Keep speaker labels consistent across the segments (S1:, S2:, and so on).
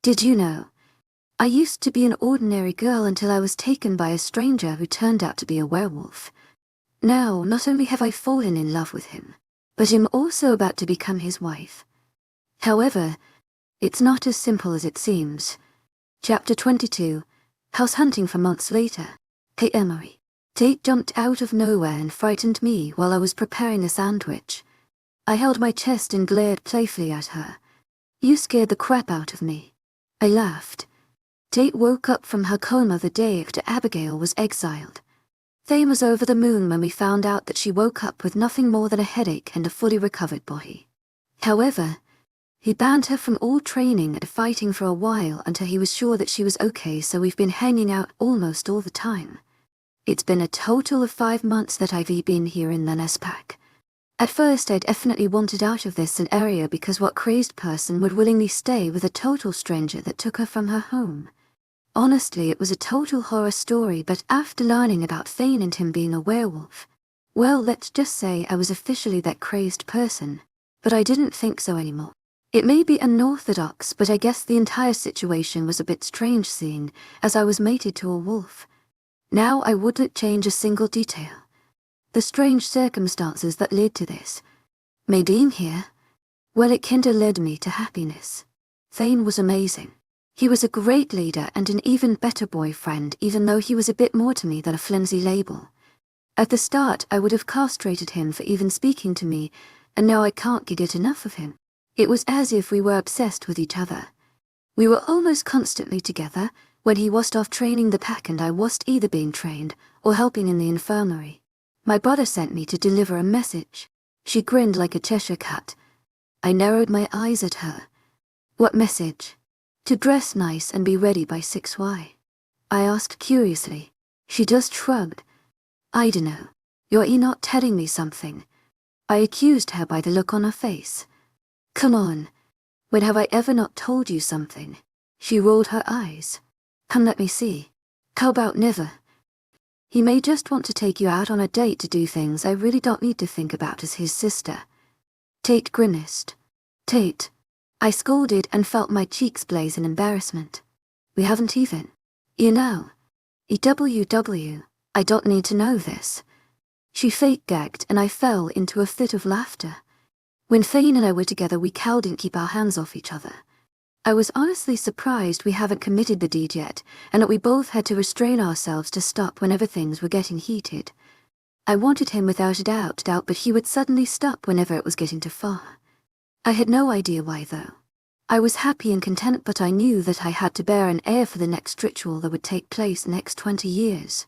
S1: Did you know? I used to be an ordinary girl until I was taken by a stranger who turned out to be a werewolf. Now, not only have I fallen in love with him, but I'm also about to become his wife. However, it's not as simple as it seems. Chapter 22, House Hunting for Months Later. Hey Emery. Tate jumped out of nowhere and frightened me while I was preparing a sandwich. I held my chest and glared playfully at her. You scared the crap out of me. I laughed. Tate woke up from her coma the day after Abigail was exiled. Thane was over the moon when we found out that she woke up with nothing more than a headache and a fully recovered body. However, he banned her from all training and fighting for a while until he was sure that she was okay, so we've been hanging out almost all the time. It's been a total of 5 months that I've been here in the Nespac. At first I definitely wanted out of this area because what crazed person would willingly stay with a total stranger that took her from her home? Honestly, it was a total horror story, but after learning about Thane and him being a werewolf, well, let's just say I was officially that crazed person. But I didn't think so anymore. It may be unorthodox, but I guess the entire situation was a bit strange seeing as I was mated to a wolf. Now I wouldn't change a single detail. The strange circumstances that led to this. Me being here, well, it kinda led me to happiness. Thane was amazing. He was a great leader and an even better boyfriend, even though he was a bit more to me than a flimsy label. At the start, I would have castrated him for even speaking to me, and now I can't get enough of him. It was as if we were obsessed with each other. We were almost constantly together when he was off training the pack and I was either being trained or helping in the infirmary. My brother sent me to deliver a message. She grinned like a Cheshire cat. I narrowed my eyes at her. What message? To dress nice and be ready by 6Y. I asked curiously. She just shrugged. I dunno. You're not telling me something. I accused her by the look on her face. Come on. When have I ever not told you something? She rolled her eyes. Come, let me see. How about never? He may just want to take you out on a date to do things I really don't need to think about as his sister. Tate grimaced. Tate. I scolded and felt my cheeks blaze in embarrassment. We haven't even. You know. EWW, I don't need to know this. She fake gagged and I fell into a fit of laughter. When Thane and I were together, we couldn't keep our hands off each other. I was honestly surprised we haven't committed the deed yet, and that we both had to restrain ourselves to stop whenever things were getting heated. I wanted him without a doubt, but he would suddenly stop whenever it was getting too far. I had no idea why, though. I was happy and content, but I knew that I had to bear an heir for the next ritual that would take place next 20 years.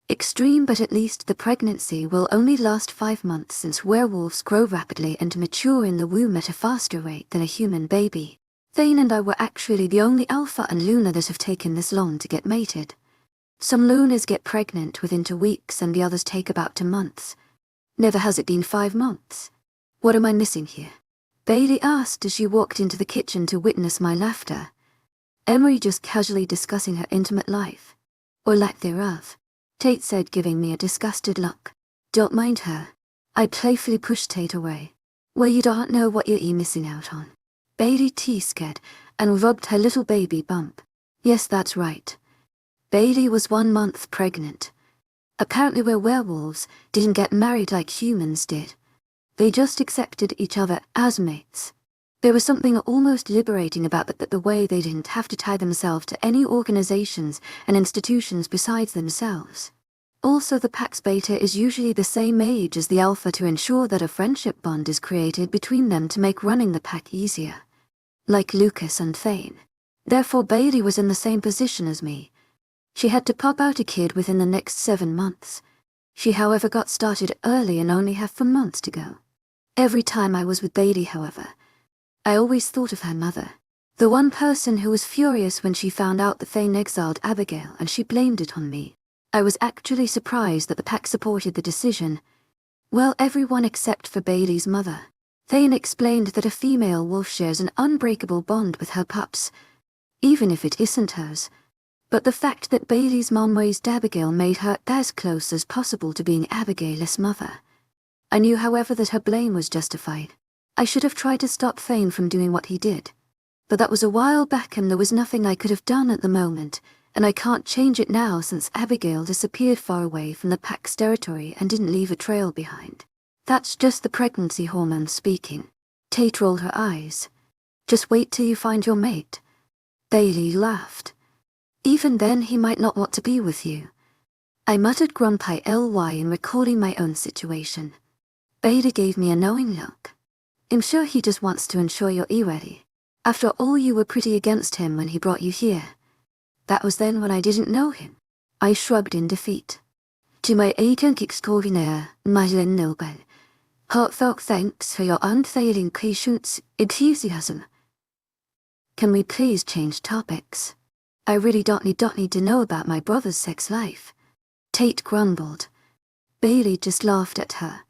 S1: Extreme, but at least the pregnancy will only last 5 months, since werewolves grow rapidly and mature in the womb at a faster rate than a human baby. Thane and I were actually the only alpha and Luna that have taken this long to get mated. Some Lunas get pregnant within 2 weeks and the others take about 2 months. Never has it been 5 months. What am I missing here? Bailey asked as she walked into the kitchen to witness my laughter. Emery just casually discussing her intimate life. Or lack thereof. Tate said, giving me a disgusted look. Don't mind her. I playfully pushed Tate away. Well, you don't know what you're missing out on. Bailey scared and rubbed her little baby bump. Yes, that's right. Bailey was 1 month pregnant. Apparently we're werewolves, didn't get married like humans did. They just accepted each other as mates. There was something almost liberating about the way they didn't have to tie themselves to any organizations and institutions besides themselves. Also, the pack's beta is usually the same age as the alpha to ensure that a friendship bond is created between them to make running the pack easier. Like Lucas and Thane. Therefore, Bailey was in the same position as me. She had to pop out a kid within the next 7 months. She, however, got started early and only had 4 months to go. Every time I was with Bailey, however, I always thought of her mother. The one person who was furious when she found out that Thane exiled Abigail and she blamed it on me. I was actually surprised that the pack supported the decision. Well, everyone except for Bailey's mother. Thane explained that a female wolf shares an unbreakable bond with her pups, even if it isn't hers. But the fact that Bailey's mom raised Abigail made her as close as possible to being Abigail's mother. I knew, however, that her blame was justified. I should have tried to stop Thane from doing what he did. But that was a while back and there was nothing I could have done at the moment, and I can't change it now since Abigail disappeared far away from the pack's territory and didn't leave a trail behind. That's just the pregnancy hormone speaking. Tate rolled her eyes. Just wait till you find your mate. Bailey laughed. Even then he might not want to be with you. I muttered grumpy ly in recalling my own situation. Bailey gave me a knowing look. I'm sure he just wants to ensure you're ready. After all, you were pretty against him when he brought you here. That was then when I didn't know him. I shrugged in defeat. To my agent extraordinaire, Madeleine Noble, heartfelt thanks for your unfailing patience, enthusiasm. Can we please change topics? I really don't need to know about my brother's sex life. Tate grumbled. Bailey just laughed at her.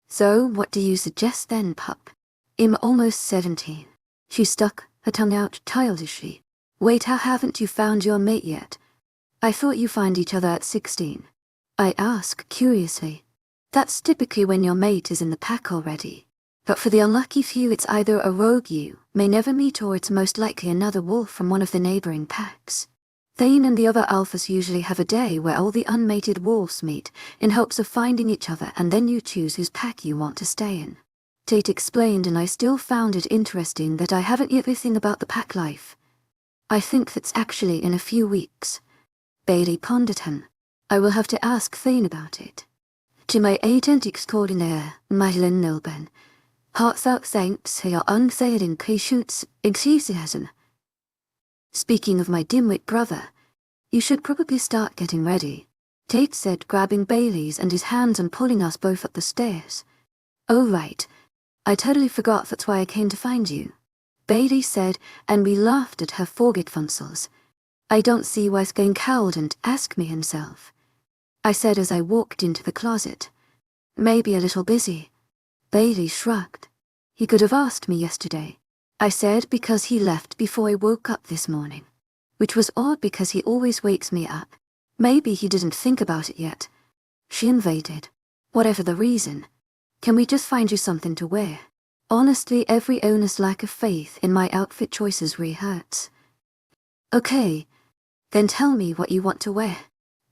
S1: So what do you suggest then, pup? I'm almost 17. She stuck her tongue out childishly. Wait, how haven't you found your mate yet? I thought you find each other at 16. I asked curiously. That's typically when your mate is in the pack already. But for the unlucky few, it's either a rogue you may never meet or it's most likely another wolf from one of the neighboring packs. Thane and the other alphas usually have a day where all the unmated wolves meet in hopes of finding each other, and then you choose whose pack you want to stay in. Tate explained, and I still found it interesting that I haven't yet everything about the pack life. I think that's actually in a few weeks. Bailey pondered him. I will have to ask Thane about it. To my agent extraordinaire, Madeleine Noble, heartfelt thanks for your unfailing patience, enthusiasm. Speaking of my dimwit brother, you should probably start getting ready, Tate said, grabbing Bailey's and his hands and pulling us both up the stairs. Oh right, I totally forgot that's why I came to find you, Bailey said, and we laughed at her forgetfunsels. I don't see why Thane cowled and asked me himself. I said as I walked into the closet. Maybe a little busy. Bailey shrugged. He could have asked me yesterday. I said because he left before I woke up this morning. Which was odd because he always wakes me up. Maybe he didn't think about it yet. She invaded. Whatever the reason. Can we just find you something to wear? Honestly, every owner's lack of faith in my outfit choices really hurts. Okay. Then tell me what you want to wear.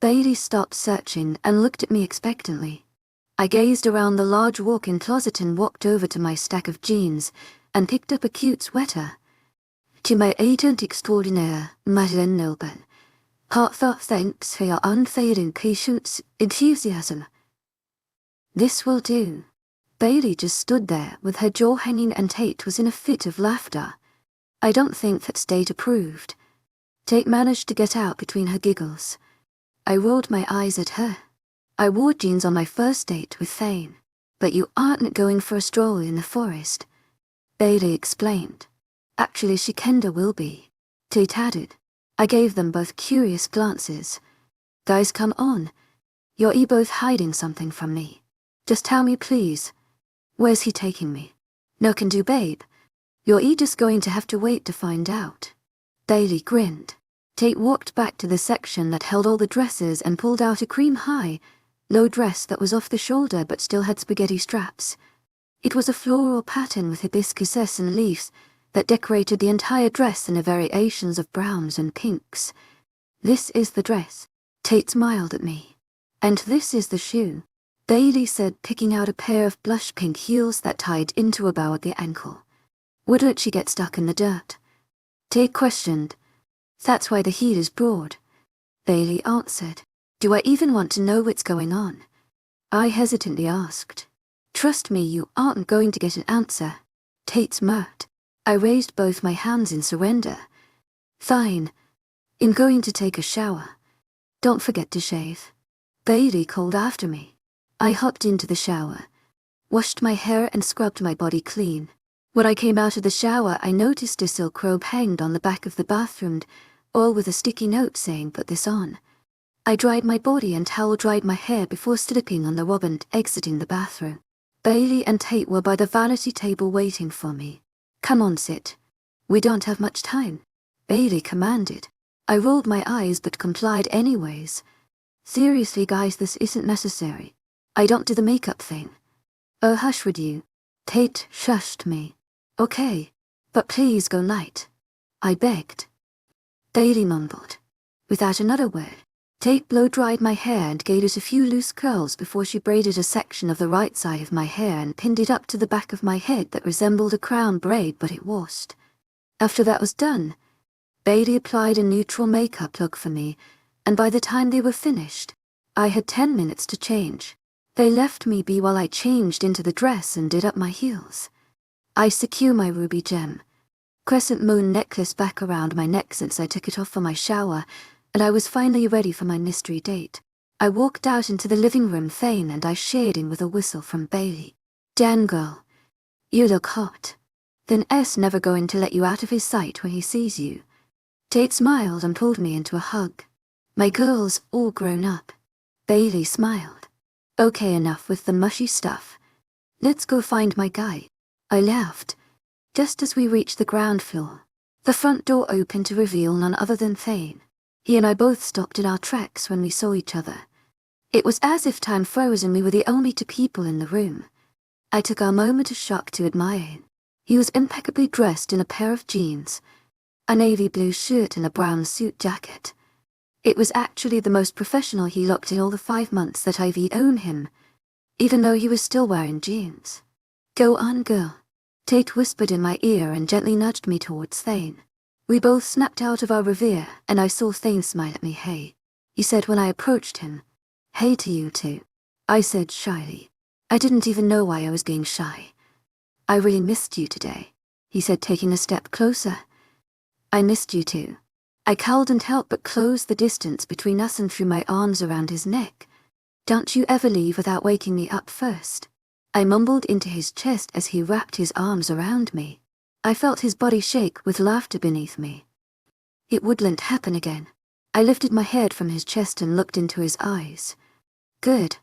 S1: Bailey stopped searching and looked at me expectantly. I gazed around the large walk-in closet and walked over to my stack of jeans and picked up a cute sweater. To my agent extraordinaire, Madeleine Noble, heartfelt thanks for your unfailing patience, enthusiasm. This will do. Bailey just stood there with her jaw hanging and Tate was in a fit of laughter. I don't think that Tate approved. Tate managed to get out between her giggles. I rolled my eyes at her. I wore jeans on my first date with Thane. But you aren't going for a stroll in the forest, Bailey explained. Actually, she kinda will be, Tate added. I gave them both curious glances. Guys, come on. You're both hiding something from me. Just tell me, please. Where's he taking me? No can do, babe. You're just going to have to wait to find out. Bailey grinned. Tate walked back to the section that held all the dresses and pulled out a cream-high, low dress that was off the shoulder but still had spaghetti straps. It was a floral pattern with hibiscuses and leaves that decorated the entire dress in the variations of browns and pinks. This is the dress. Tate smiled at me. And this is the shoe, Bailey said, picking out a pair of blush pink heels that tied into a bow at the ankle. Wouldn't she get stuck in the dirt? Tate questioned. That's why the heel is broad, Bailey answered. Do I even want to know what's going on? I hesitantly asked. Trust me, you aren't going to get an answer, Tate smirked. I raised both my hands in surrender. Fine. I'm going to take a shower. Don't forget to shave, Bailey called after me. I hopped into the shower, washed my hair and scrubbed my body clean. When I came out of the shower, I noticed a silk robe hanged on the back of the bathroom, all with a sticky note saying, "Put this on." I dried my body and towel-dried my hair before slipping on the robe and exiting the bathroom. Bailey and Tate were by the vanity table waiting for me. Come on, sit. We don't have much time, Bailey commanded. I rolled my eyes but complied anyways. Seriously, guys, this isn't necessary. I don't do the makeup thing. Oh, hush, would you? Tate shushed me. Okay, but please go light. I begged. Bailey mumbled. Without another word, Tate blow-dried my hair and gave it a few loose curls before she braided a section of the right side of my hair and pinned it up to the back of my head that resembled a crown braid, but it wasn't. After that was done, Bailey applied a neutral makeup look for me, and by the time they were finished, I had 10 minutes to change. They left me be while I changed into the dress and did up my heels. I secure my ruby gem, crescent moon necklace back around my neck since I took it off for my shower, and I was finally ready for my mystery date. I walked out into the living room, Thane and I shared in with a whistle from Bailey. "Dan girl, you look hot. Then S never going to let you out of his sight when he sees you." Tate smiled and pulled me into a hug. "My girl's all grown up." Bailey smiled. "Okay, enough with the mushy stuff. Let's go find my guy." I laughed. Just as we reached the ground floor, the front door opened to reveal none other than Thane. He and I both stopped in our tracks when we saw each other. It was as if time froze and we were the only two people in the room. I took a moment of shock to admire him. He was impeccably dressed in a pair of jeans, a navy blue shirt and a brown suit jacket. It was actually the most professional he looked in all the 5 months that I've owned him, even though he was still wearing jeans. "Go on, girl," Tate whispered in my ear and gently nudged me towards Thane. We both snapped out of our reverie, and I saw Thane smile at me. "Hey," he said when I approached him. "Hey to you too," I said shyly. I didn't even know why I was being shy. "I really missed you today," he said, taking a step closer. "I missed you too." I cowled and helped but close the distance between us and threw my arms around his neck. "Don't you ever leave without waking me up first," I mumbled into his chest as he wrapped his arms around me. I felt his body shake with laughter beneath me. It wouldn't happen again. I lifted my head from his chest and looked into his eyes. "Good.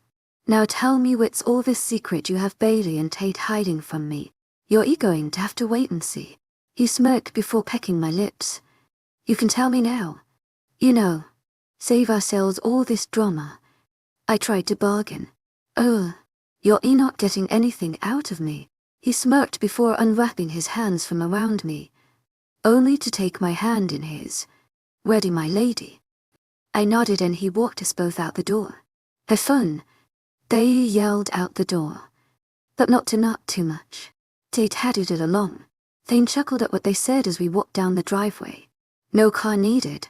S1: Now tell me what's all this secret you have Bailey and Tate hiding from me. You're going to have to wait and see." He smirked before pecking my lips. "You can tell me now. You know, save ourselves all this drama." I tried to bargain. "Oh, you're not getting anything out of me." He smirked before unwrapping his hands from around me, only to take my hand in his. "Ready, my lady." I nodded and he walked us both out the door. "Have fun," they yelled out the door. But not too much. Tate headed it along. Thane chuckled at what they said as we walked down the driveway. "No car needed."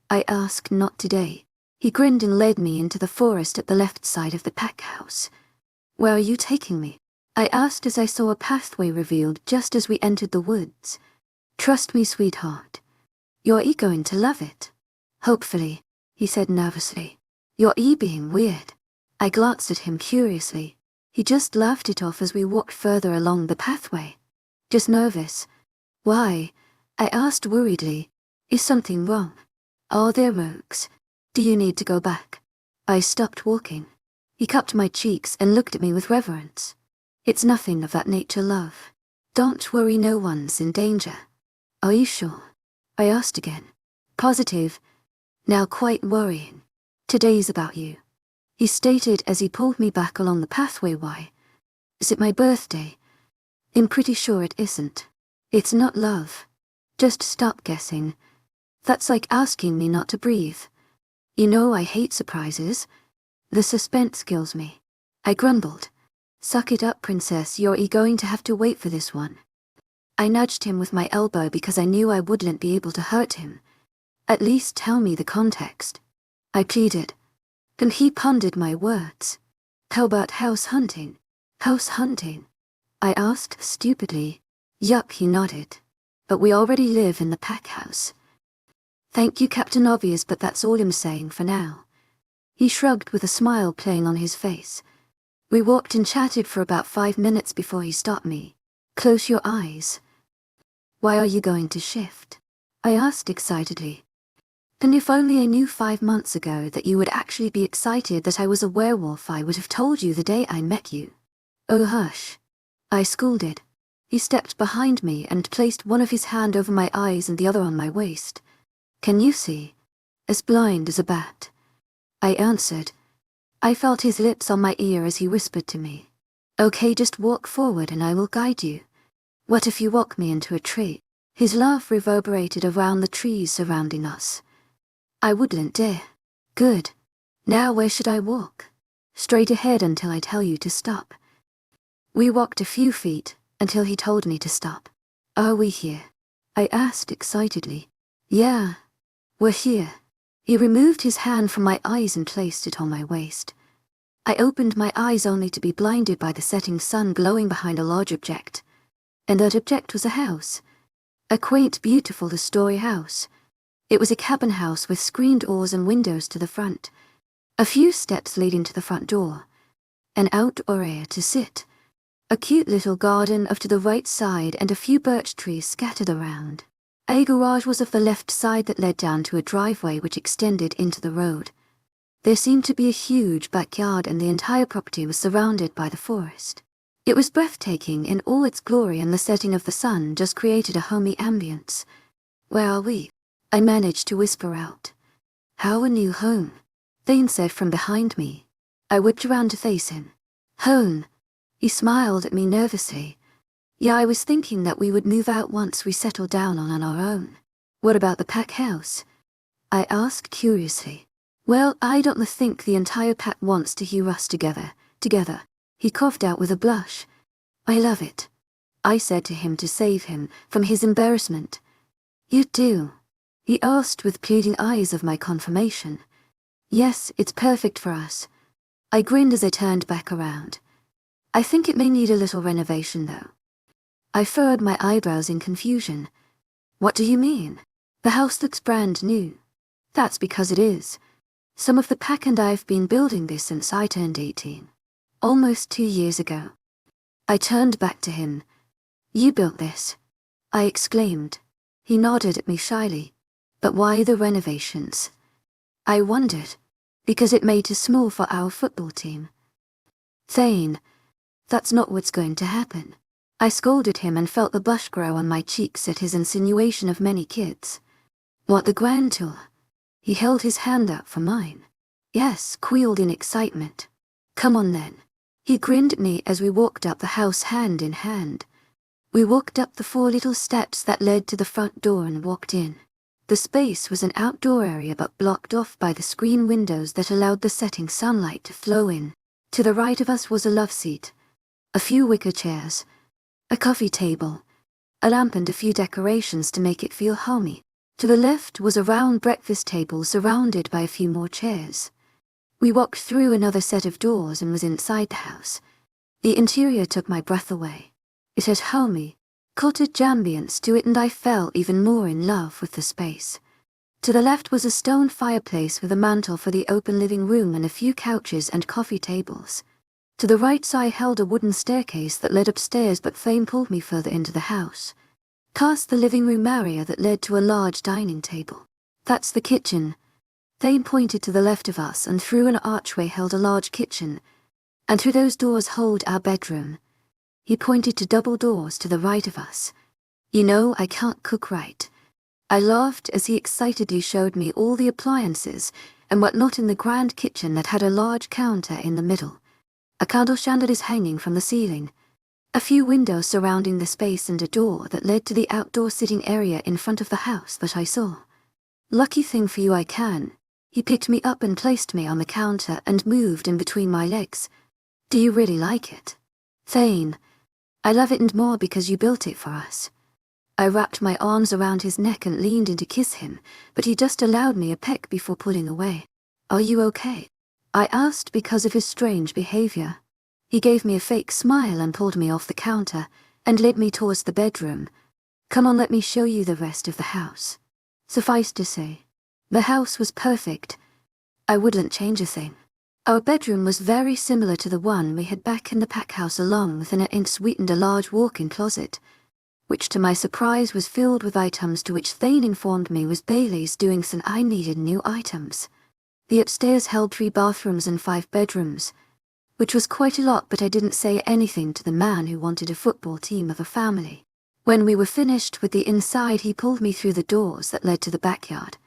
S1: I asked. "Not today." He grinned and led me into the forest at the left side of the pack house. "Where are you taking me?" I asked as I saw a pathway revealed just as we entered the woods. "Trust me, sweetheart. You're going to love it." "Hopefully," he said nervously. "You're being weird." I glanced at him curiously. He just laughed it off as we walked further along the pathway. "Just nervous." "Why?" I asked worriedly. "Is something wrong? Are there rogues? Do you need to go back?" I stopped walking. He cupped my cheeks and looked at me with reverence. "It's nothing of that nature, love. Don't worry, no one's in danger." "Are you sure?" I asked again. "Positive. Now quite worrying. Today's about you," he stated as he pulled me back along the pathway. "Why? Is it my birthday?" "I'm pretty sure it isn't." "It's not, love. Just stop guessing. That's like asking me not to breathe. You know I hate surprises. The suspense kills me." I grumbled. "Suck it up, princess, you're going to have to wait for this one." I nudged him with my elbow because I knew I wouldn't be able to hurt him. "At least tell me the context," I pleaded. And he pondered my words. "How about house hunting?" "House hunting?" I asked stupidly. "Yup," he nodded. "But we already live in the pack house." "Thank you, Captain Obvious, but that's all I'm saying for now." He shrugged with a smile playing on his face. We walked and chatted for about 5 minutes before he stopped me. "Close your eyes." "Why are you going to shift?" I asked excitedly. "And if only I knew 5 months ago that you would actually be excited that I was a werewolf, I would have told you the day I met you." "Oh, hush," I scolded. He stepped behind me and placed one of his hand over my eyes and the other on my waist. "Can you see?" "As blind as a bat," I answered. I felt his lips on my ear as he whispered to me. "Okay, just walk forward and I will guide you. What if you walk me into a tree?" His laugh reverberated around the trees surrounding us. I wouldn't dare. Good. Now where should I walk? Straight ahead until I tell you to stop. We walked a few feet until he told me to stop. Are we here? I asked excitedly. Yeah, we're here. He removed his hand from my eyes and placed it on my waist. I opened my eyes only to be blinded by the setting sun glowing behind a large object. And that object was a house. A quaint, beautiful two-story house. It was a cabin house with screened doors and windows to the front. A few steps leading to the front door. An outdoor area to sit. A cute little garden off to the right side and a few birch trees scattered around. A garage was off the left side that led down to a driveway which extended into the road. There seemed to be a huge backyard and the entire property was surrounded by the forest. It was breathtaking in all its glory and the setting of the sun just created a homey ambience. Where are we? I managed to whisper out. How a new home, Thane said from behind me. I whipped around to face him. Home. He smiled at me nervously. Yeah, I was thinking that we would move out once we settled down on our own. What about the pack house? I asked curiously. Well, I don't think the entire pack wants to hear us together. He coughed out with a blush. I love it. I said to him to save him from his embarrassment. You do? He asked with pleading eyes of my confirmation. Yes, it's perfect for us. I grinned as I turned back around. I think it may need a little renovation though. I furrowed my eyebrows in confusion. What do you mean? The house looks brand new. That's because it is. Some of the pack and I have been building this since I turned 18. Almost 2 years ago. I turned back to him. You built this? I exclaimed. He nodded at me shyly. But why the renovations? I wondered. Because it made too small for our football team. Thane, that's not what's going to happen. I scolded him and felt the blush grow on my cheeks at his insinuation of many kids. What, the grand tour? He held his hand out for mine. Yes, squealed in excitement. Come on then. He grinned at me as we walked up the house hand in hand. We walked up the 4 little steps that led to the front door and walked in. The space was an outdoor area but blocked off by the screen windows that allowed the setting sunlight to flow in. To the right of us was a love seat, a few wicker chairs, a coffee table, a lamp and a few decorations to make it feel homey. To the left was a round breakfast table surrounded by a few more chairs. We walked through another set of doors and was inside the house. The interior took my breath away. It had homey, cottage ambience to it and I fell even more in love with the space. To the left was a stone fireplace with a mantel for the open living room and a few couches and coffee tables. To the right side held a wooden staircase that led upstairs but Thane pulled me further into the house. Past the living room area that led to a large dining table. That's the kitchen. Thane pointed to the left of us and through an archway held a large kitchen. And through those doors hold our bedroom. He pointed to double doors to the right of us. You know, I can't cook right. I laughed as he excitedly showed me all the appliances and whatnot in the grand kitchen that had a large counter in the middle. A candle chandelier hanging from the ceiling. A few windows surrounding the space and a door that led to the outdoor sitting area in front of the house that I saw. Lucky thing for you I can. He picked me up and placed me on the counter and moved in between my legs. Do you really like it? Thane, I love it and more because you built it for us. I wrapped my arms around his neck and leaned in to kiss him, but he just allowed me a peck before pulling away. Are you okay? I asked because of his strange behavior. He gave me a fake smile and pulled me off the counter and led me towards the bedroom. Come on, let me show you the rest of the house. Suffice to say, the house was perfect. I wouldn't change a thing. Our bedroom was very similar to the one we had back in the pack house along with an ensuite and a large walk-in closet, which to my surprise was filled with items to which Thane informed me was Bailey's doings and I needed new items. The upstairs held 3 bathrooms and 5 bedrooms, which was quite a lot, but I didn't say anything to the man who wanted a football team of a family. When we were finished with the inside, he pulled me through the doors that led to the backyard.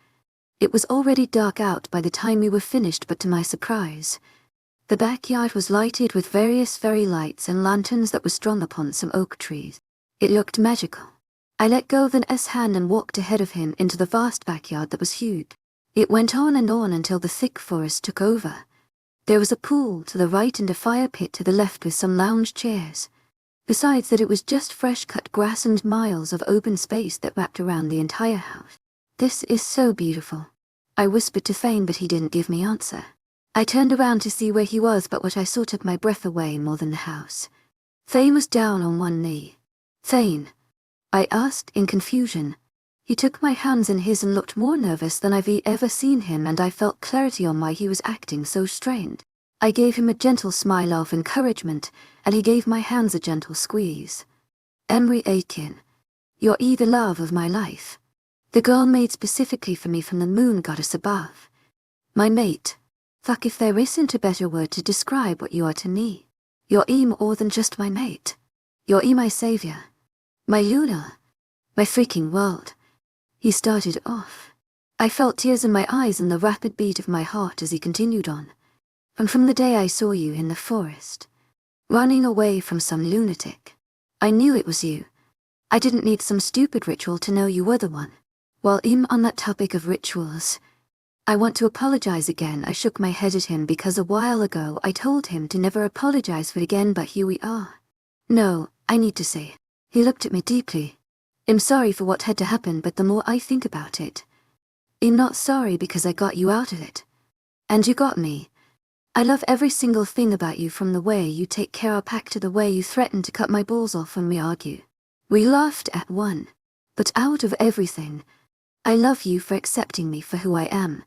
S1: It was already dark out by the time we were finished, but to my surprise, the backyard was lighted with various fairy lights and lanterns that were strung upon some oak trees. It looked magical. I let go of an hand and walked ahead of him into the vast backyard that was huge. It went on and on until the thick forest took over. There was a pool to the right and a fire pit to the left with some lounge chairs. Besides that, it was just fresh-cut grass and miles of open space that wrapped around the entire house. "This is so beautiful," I whispered to Thane, but he didn't give me answer. I turned around to see where he was, but what I saw took my breath away more than the house. Thane was down on one knee. "Thane?" I asked in confusion. He took my hands in his and looked more nervous than I've ever seen him, and I felt clarity on why he was acting so strained. I gave him a gentle smile of encouragement, and he gave my hands a gentle squeeze. "Emery Aiden, you're the love of my life. The girl made specifically for me from the moon goddess above. My mate. Fuck if there isn't a better word to describe what you are to me. You're more than just my mate. You're my savior. My Luna. My freaking world." He started off. I felt tears in my eyes and the rapid beat of my heart as he continued on. "And from the day I saw you in the forest, running away from some lunatic, I knew it was you. I didn't need some stupid ritual to know you were the one." While on that topic of rituals, I want to apologize again. I shook my head at him because a while ago I told him to never apologize for it again, but here we are. "No, I need to say." He looked at me deeply. "I'm sorry for what had to happen, but the more I think about it, I'm not sorry because I got you out of it. And you got me. I love every single thing about you, from the way you take care of Pac to the way you threaten to cut my balls off when we argue. We laughed at one. But out of everything, I love you for accepting me for who I am.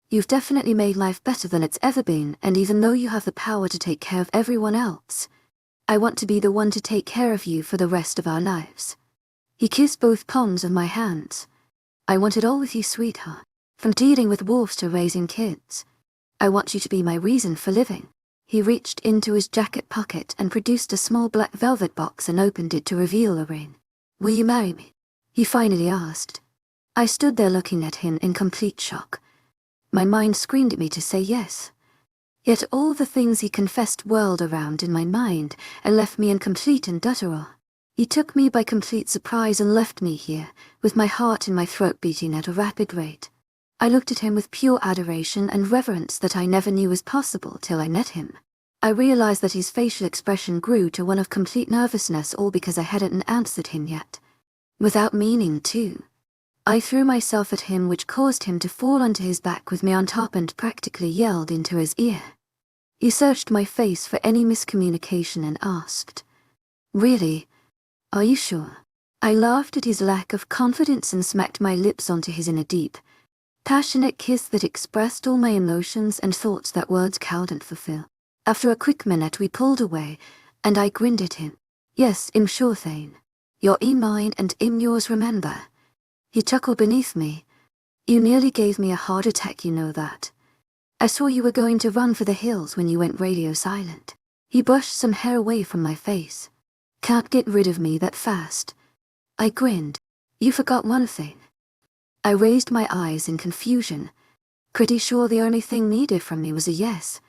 S1: You've definitely made life better than it's ever been, and even though you have the power to take care of everyone else, I want to be the one to take care of you for the rest of our lives." He kissed both palms of my hands. "I want it all with you, sweetheart. From dealing with wolves to raising kids. I want you to be my reason for living." He reached into his jacket pocket and produced a small black velvet box and opened it to reveal a ring. "Will you marry me?" he finally asked. I stood there looking at him in complete shock. My mind screamed at me to say yes. Yet all the things he confessed whirled around in my mind and left me in complete and utter awe. He took me by complete surprise and left me here, with my heart in my throat beating at a rapid rate. I looked at him with pure adoration and reverence that I never knew was possible till I met him. I realized that his facial expression grew to one of complete nervousness, all because I hadn't answered him yet. Without meaning to, I threw myself at him, which caused him to fall onto his back with me on top and practically yelled into his ear. He searched my face for any miscommunication and asked, "Really? Are you sure?" I laughed at his lack of confidence and smacked my lips onto his in a deep, passionate kiss that expressed all my emotions and thoughts that words couldn't fulfill. After a quick minute we pulled away, and I grinned at him. "Yes, I'm sure, Thane. You're mine and I'm yours, remember." He chuckled beneath me. "You nearly gave me a heart attack, you know that. I saw you were going to run for the hills when you went radio silent." He brushed some hair away from my face. "Can't get rid of me that fast." I grinned. "You forgot one thing." I raised my eyes in confusion. Pretty sure the only thing needed from me was a yes.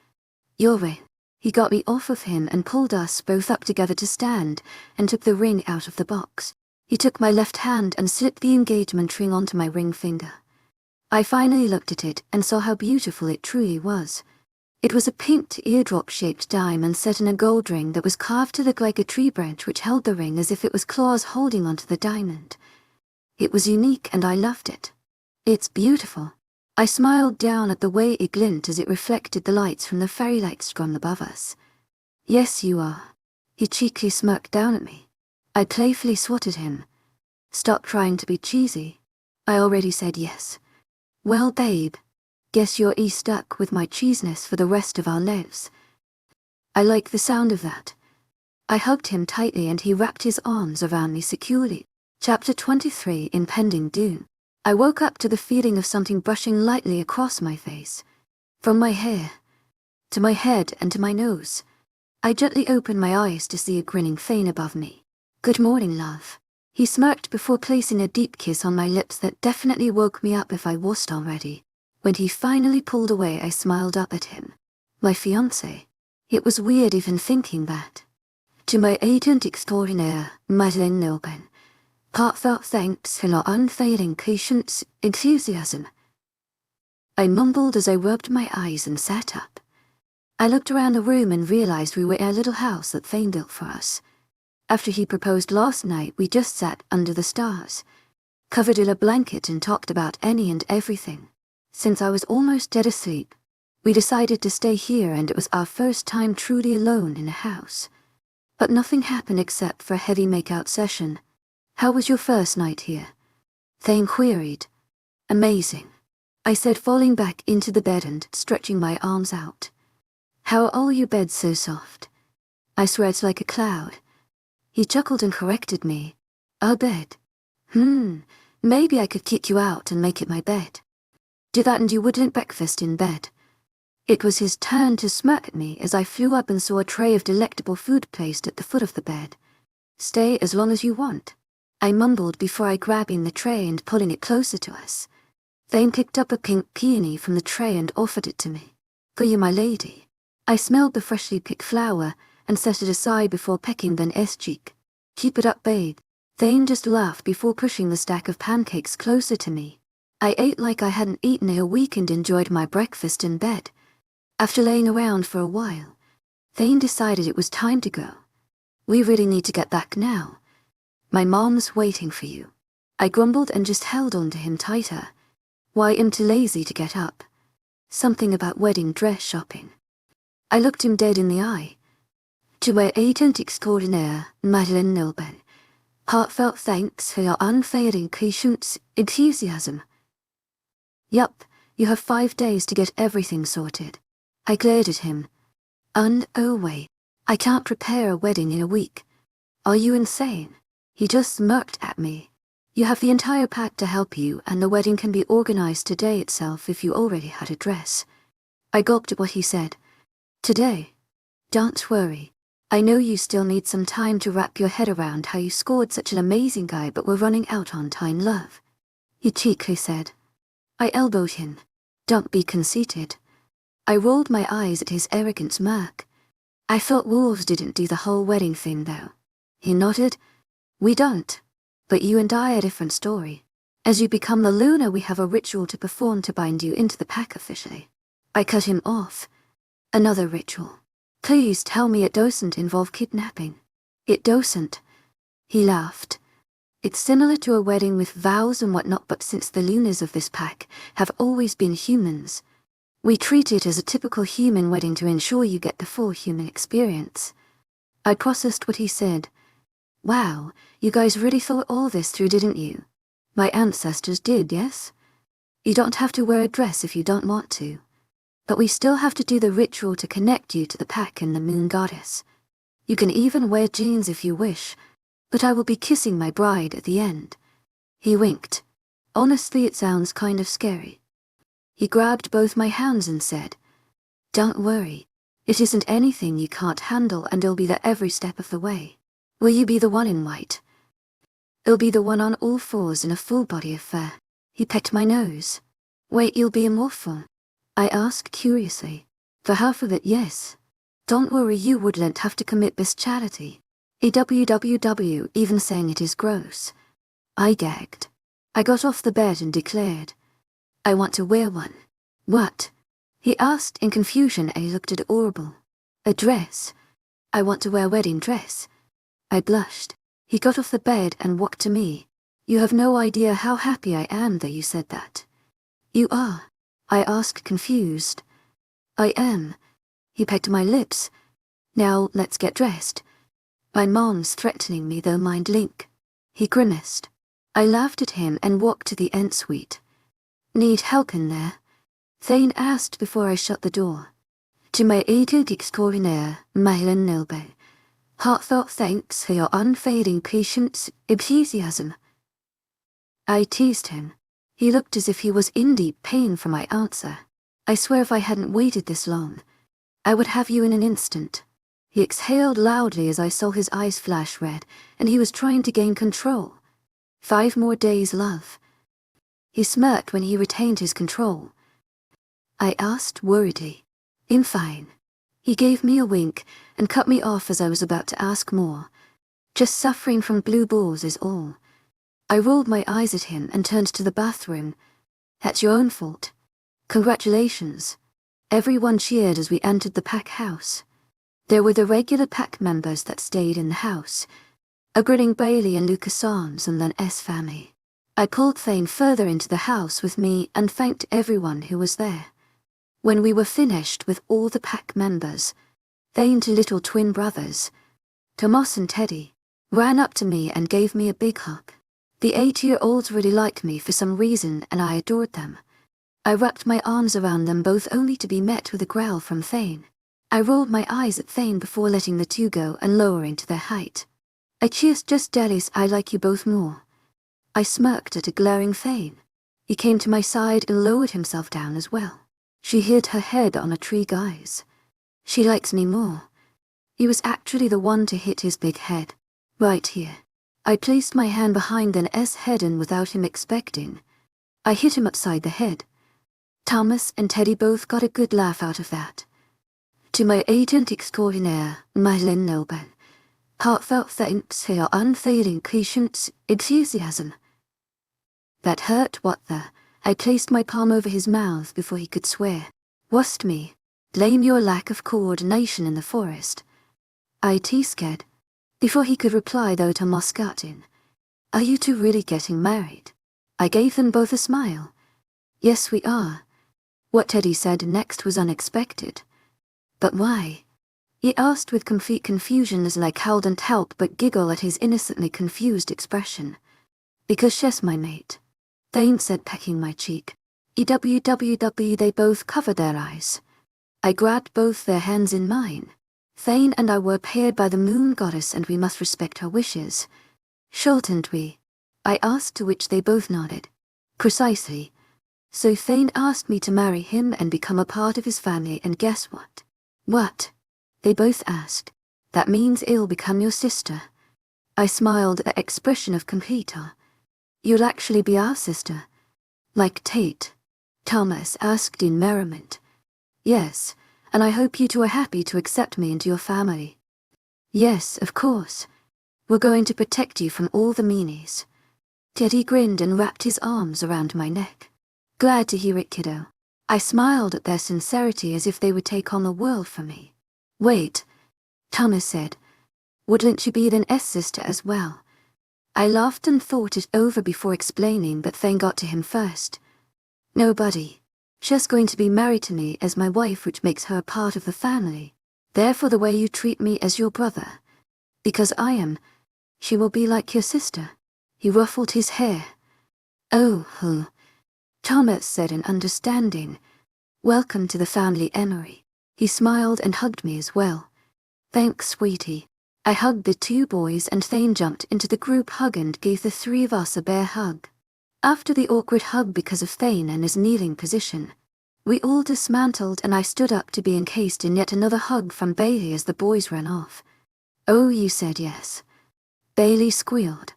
S1: "Your ring." He got me off of him and pulled us both up together to stand, and took the ring out of the box. He took my left hand and slipped the engagement ring onto my ring finger. I finally looked at it and saw how beautiful it truly was. It was a pink eardrop-shaped diamond set in a gold ring that was carved to look like a tree branch, which held the ring as if it was claws holding onto the diamond. It was unique and I loved it. "It's beautiful." I smiled down at the way it glint as it reflected the lights from the fairy lights strung above us. "Yes, you are." He cheekily smirked down at me. I playfully swatted him. "Stop trying to be cheesy. I already said yes." "Well, babe, guess you're stuck with my cheesiness for the rest of our lives." I like the sound of that. I hugged him tightly and he wrapped his arms around me securely. Chapter 23, Impending Doom. I woke up to the feeling of something brushing lightly across my face. From my hair, to my head and to my nose. I gently opened my eyes to see a grinning Thane above me. "Good morning, love." He smirked before placing a deep kiss on my lips that definitely woke me up if I wasn't already. When he finally pulled away, I smiled up at him. My fiancé. It was weird even thinking that. "To my agent extraordinaire, Madeleine Nilben. Heartfelt thanks for your unfailing patience, enthusiasm. I mumbled as I rubbed my eyes and sat up. I looked around the room and realized we were in a little house that Thane built for us. After he proposed last night, we just sat under the stars, covered in a blanket, and talked about any and everything. Since I was almost dead asleep, we decided to stay here, and it was our first time truly alone in a house. But nothing happened except for a heavy make-out session. How was your first night here? Thane queried. Amazing, I said, falling back into the bed and stretching my arms out. How are all your beds so soft? I swear it's like a cloud. He chuckled and corrected me. Our bed? Maybe I could kick you out and make it my bed. Do that and you wouldn't breakfast in bed. It was his turn to smirk at me as I flew up and saw a tray of delectable food placed at the foot of the bed. Stay as long as you want, I mumbled before I grabbing the tray and pulling it closer to us. Thane picked up a pink peony from the tray and offered it to me. For you, my lady. I smelled the freshly picked flower and set it aside before pecking then cheek. Keep it up, babe. Thane just laughed before pushing the stack of pancakes closer to me. I ate like I hadn't eaten in a week and enjoyed my breakfast in bed. After laying around for a while, Thane decided it was time to go. We really need to get back now. My mom's waiting for you. I grumbled and just held on to him tighter. Why, I'm too lazy to get up. Something about wedding dress shopping. I looked him dead in the eye. To my agent extraordinaire, Madeline Nilben. Heartfelt thanks for your unfailing patience, enthusiasm. Yup, you have 5 days to get everything sorted. I glared at him. Oh wait, I can't prepare a wedding in a week. Are you insane? He just smirked at me. You have the entire pack to help you, and the wedding can be organized today itself if you already had a dress. I gulped at what he said. Today? Don't worry. I know you still need some time to wrap your head around how you scored such an amazing guy, but we're running out on time, love. He cheekily said. I elbowed him. Don't be conceited. I rolled my eyes at his arrogant smirk. I thought wolves didn't do the whole wedding thing, though. He nodded. We don't. But you and I are a different story. As you become the Luna, we have a ritual to perform to bind you into the pack officially. I cut him off. Another ritual. Please tell me it doesn't involve kidnapping. It doesn't. He laughed. It's similar to a wedding with vows and whatnot, but since the Lunas of this pack have always been humans, we treat it as a typical human wedding to ensure you get the full human experience. I processed what he said. Wow, you guys really thought all this through, didn't you? My ancestors did, yes? You don't have to wear a dress if you don't want to. But we still have to do the ritual to connect you to the pack and the moon goddess. You can even wear jeans if you wish, but I will be kissing my bride at the end. He winked. Honestly, it sounds kind of scary. He grabbed both my hands and said, Don't worry. It isn't anything you can't handle, and I'll be there every step of the way. Will you be the one in white? I'll be the one on all fours in a full body affair. He pecked my nose. Wait, you'll be immortal? I asked curiously. For half of it, yes. Don't worry, you wouldn't have to commit bestiality. EWWW, even saying it is gross. I gagged. I got off the bed and declared, I want to wear one. What? He asked in confusion, and he looked adorable. A dress. I want to wear a wedding dress. I blushed. He got off the bed and walked to me. You have no idea how happy I am that you said that. You are? I asked, confused. I am. He pecked my lips. Now let's get dressed. My mom's threatening me, though, mind link. He grimaced. I laughed at him and walked to the ensuite. Need help in there? Thane asked before I shut the door. To my agent extraordinaire, Madeline Nilbe. Heartfelt thanks for your unfailing patience, enthusiasm. I teased him. He looked as if he was in deep pain for my answer. I swear if I hadn't waited this long, I would have you in an instant. He exhaled loudly as I saw his eyes flash red, and he was trying to gain control. 5 more days, love. He smirked when he retained his control. I asked worriedly. I'm fine. He gave me a wink and cut me off as I was about to ask more. Just suffering from blue balls is all. I rolled my eyes at him and turned to the bathroom. That's your own fault. Congratulations. Everyone cheered as we entered the pack house. There were the regular pack members that stayed in the house, a grinning Bailey and Lucas Arms and then S family. I pulled Thane further into the house with me and thanked everyone who was there. When we were finished with all the pack members, Thane's little twin brothers, Thomas and Teddy, ran up to me and gave me a big hug. The 8-year-olds really liked me for some reason and I adored them. I wrapped my arms around them both only to be met with a growl from Thane. I rolled my eyes at Thane before letting the two go and lowering to their height. I cheered just jealous I like you both more. I smirked at a glaring Thane. He came to my side and lowered himself down as well. She hid her head on a tree, guys. She likes me more. He was actually the one to hit his big head. Right here. I placed my hand behind an S head and without him expecting, I hit him upside the head. Thomas and Teddy both got a good laugh out of that. To my agent extraordinaire, Myelin Noble, heartfelt thanks for your unfailing patience, enthusiasm. That hurt, what the? I placed my palm over his mouth before he could swear. Was't me. Blame your lack of coordination in the forest. IT scared. Before he could reply though, Thomas got in. Are you two really getting married? I gave them both a smile. Yes, we are. What Teddy said next was unexpected. But why? He asked with complete confusion as I couldn't help but giggle at his innocently confused expression. Because she's my mate. Thane said, pecking my cheek. EWWW, they both covered their eyes. I grabbed both their hands in mine. Thane and I were paired by the moon goddess and we must respect her wishes. Shouldn't we? I asked, to which they both nodded. Precisely. So Thane asked me to marry him and become a part of his family, and guess what? What? They both asked. That means I'll become your sister. I smiled at the expression of complete awe. You'll actually be our sister? Like Tate? Thomas asked in merriment. Yes, and I hope you two are happy to accept me into your family. Yes, of course. We're going to protect you from all the meanies. Teddy grinned and wrapped his arms around my neck. Glad to hear it, kiddo. I smiled at their sincerity as if they would take on the world for me. Wait, Thomas said. Wouldn't you be an S sister as well? I laughed and thought it over before explaining, but Thane got to him first. No, buddy. She's going to be married to me as my wife, which makes her a part of the family. Therefore the way you treat me as your brother. Because I am, she will be like your sister. He ruffled his hair. Oh, Thomas said in understanding. Welcome to the family, Emery. He smiled and hugged me as well. Thanks, sweetie. I hugged the two boys and Thane jumped into the group hug and gave the three of us a bear hug. After the awkward hug because of Thane and his kneeling position, we all dismantled and I stood up to be encased in yet another hug from Bailey as the boys ran off. Oh, you said yes. Bailey squealed.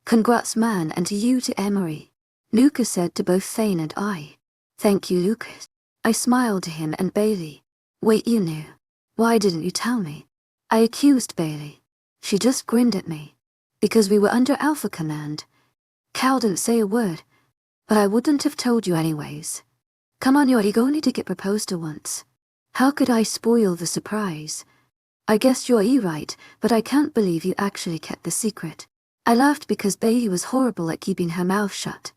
S1: Congrats, man, and to you, to Emery. Lucas said to both Thane and I. Thank you, Lucas. I smiled to him and Bailey. Wait, you knew. Why didn't you tell me? I accused Bailey. She just grinned at me. Because we were under Alpha Command. Cal didn't say a word. But I wouldn't have told you anyways. Come on, you're only to get proposed to once. How could I spoil the surprise? I guess you're right, but I can't believe you actually kept the secret. I laughed because Bailey was horrible at keeping her mouth shut.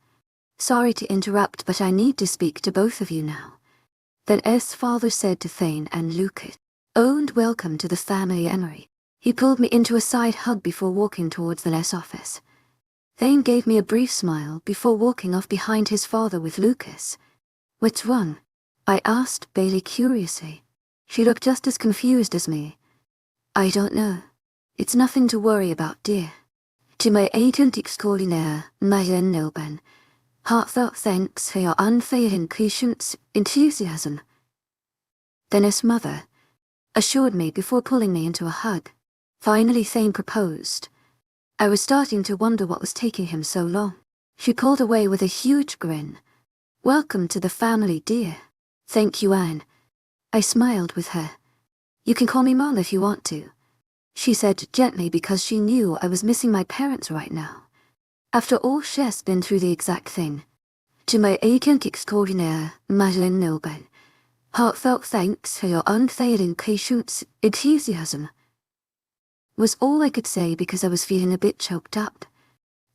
S1: Sorry to interrupt, but I need to speak to both of you now. Then S father said to Thane and Lucas, oh, and welcome to the family, Emery. He pulled me into a side hug before walking towards the Les office. Thane gave me a brief smile before walking off behind his father with Lucas. What's wrong? I asked Bailey curiously. She looked just as confused as me. I don't know. It's nothing to worry about, dear. To my agent extraordinaire, Myelin Noble, heartfelt thanks for your unfailing patience, enthusiasm. Then his mother assured me before pulling me into a hug. Finally Thane proposed. I was starting to wonder what was taking him so long. She pulled away with a huge grin. Welcome to the family, dear. Thank you, Anne. I smiled with her. You can call me Mom if you want to, she said gently because she knew I was missing my parents right now. After all, she's been through the exact thing. To my agent extraordinaire, Madeleine Noble, heartfelt thanks for your unfailing patience, enthusiasm, was all I could say because I was feeling a bit choked up.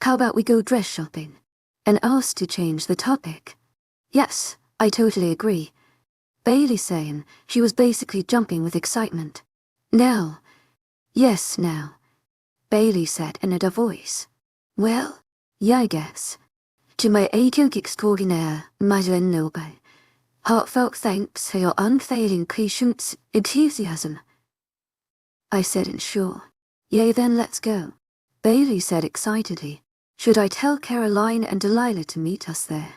S1: How about we go dress shopping? And asked to change the topic. Yes, I totally agree. Bailey saying, she was basically jumping with excitement. Now. Yes, now. Bailey said in a dull voice. Well, yeah, I guess. To my agent extraordinaire, Madeleine Noble, heartfelt thanks for your unfailing patience, enthusiasm. I said unsure. Yay, then let's go. Bailey said excitedly. Should I tell Caroline and Delilah to meet us there?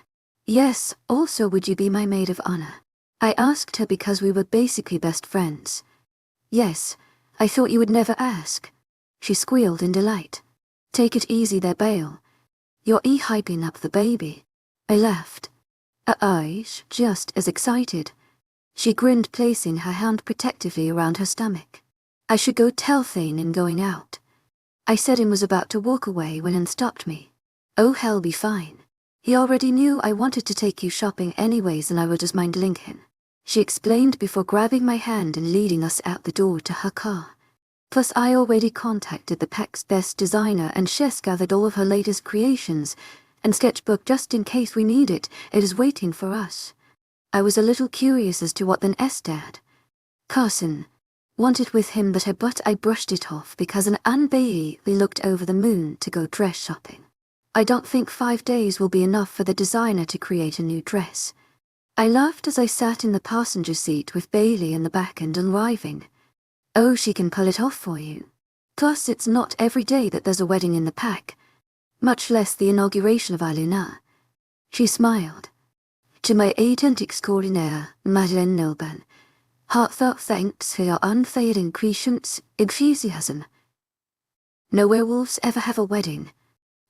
S1: Yes, also would you be my maid of honor? I asked her because we were basically best friends. Yes, I thought you would never ask. She squealed in delight. Take it easy there, Bale. You're hyping up the baby. I laughed. Her eyes just as excited. She grinned, placing her hand protectively around her stomach. I should go tell Thane in going out. I said and was about to walk away when Anne stopped me. Oh, he'll be fine. He already knew I wanted to take you shopping anyways and I would just mind Lincoln. She explained before grabbing my hand and leading us out the door to her car. Plus I already contacted the pack's best designer and she's gathered all of her latest creations and sketchbook just in case we need it. It is waiting for us. I was a little curious as to what then Dad, Carson, wanted with him, but I brushed it off because Anne Bailey looked over the moon to go dress shopping. I don't think 5 days will be enough for the designer to create a new dress. I laughed as I sat in the passenger seat with Bailey in the back and arriving. Oh, she can pull it off for you. Plus, it's not every day that there's a wedding in the pack, much less the inauguration of Aluna. She smiled. To my agent extraordinaire, Madeleine Noble, heartfelt thanks for your unfailing patience, enthusiasm. No werewolves ever have a wedding.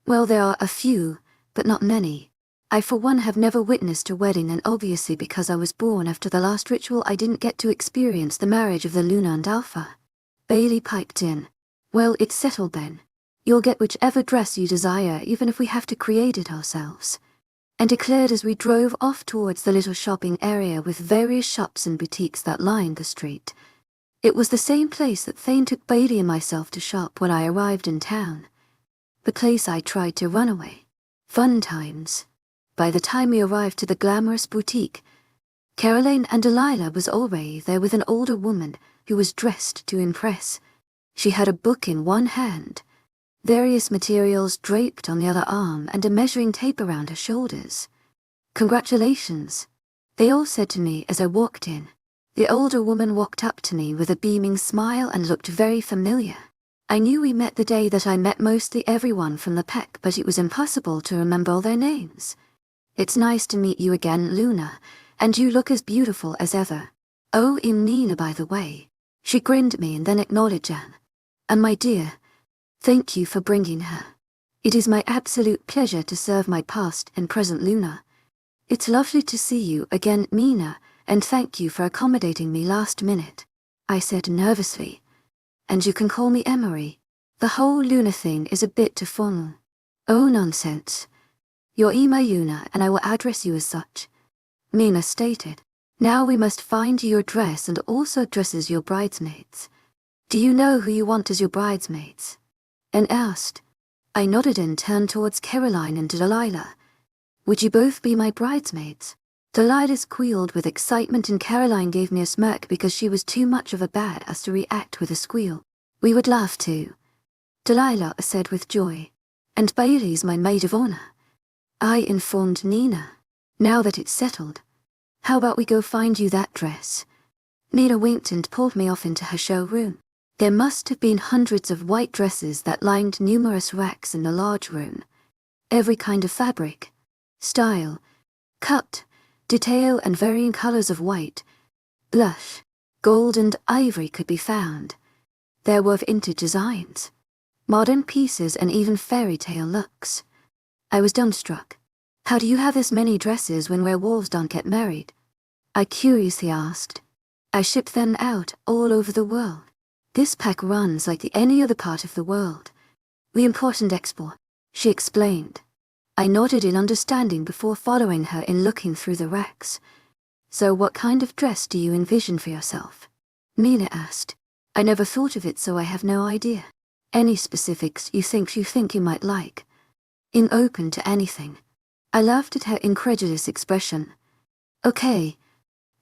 S1: Well, there are a few, but not many. I for one have never witnessed a wedding, and obviously because I was born after the last ritual I didn't get to experience the marriage of the Luna and Alpha. Bailey piped in. Well, it's settled then. You'll get whichever dress you desire even if we have to create it ourselves. And declared as we drove off towards the little shopping area with various shops and boutiques that lined the street. It was the same place that Thane took Bailey and myself to shop when I arrived in town. The place I tried to run away. Fun times. By the time we arrived to the glamorous boutique, Caroline and Delilah was already there with an older woman who was dressed to impress. She had a book in one hand, various materials draped on the other arm, and a measuring tape around her shoulders. Congratulations, they all said to me as I walked in. The older woman walked up to me with a beaming smile and looked very familiar. I knew we met the day that I met mostly everyone from the pack, but it was impossible to remember all their names. It's nice to meet you again, Luna, and you look as beautiful as ever. Oh, I'm Nina, by the way. She grinned at me and then acknowledged Anne. And my dear, thank you for bringing her. It is my absolute pleasure to serve my past and present Luna. It's lovely to see you again, Mina, and thank you for accommodating me last minute, I said nervously. And you can call me Emery. The whole Luna thing is a bit too formal. Oh, nonsense. You're Ima Yuna, and I will address you as such, Mina stated. Now we must find you your dress and also dresses your bridesmaids. Do you know who you want as your bridesmaids? Anne asked. I nodded and turned towards Caroline and Delilah. Would you both be my bridesmaids? Delilah squealed with excitement and Caroline gave me a smirk because she was too much of a badass to react with a squeal. We would laugh too, Delilah said with joy. And Bailey's my maid of honor, I informed Nina. Now that it's settled, how about we go find you that dress? Nina winked and pulled me off into her showroom. There must have been hundreds of white dresses that lined numerous racks in the large room. Every kind of fabric, style, cut, detail, and varying colors of white, blush, gold, and ivory could be found. There were vintage designs, modern pieces, and even fairy tale looks. I was dumbstruck. How do you have this many dresses when werewolves don't get married? I curiously asked. I ship them out all over the world. This pack runs like any other part of the world. We import and export. she explained. I nodded in understanding before following her in looking through the racks. So what kind of dress do you envision for yourself? Mina asked. I never thought of it, so I have no idea. Any specifics you think you might like? I'm open to anything. I laughed at her incredulous expression. Okay.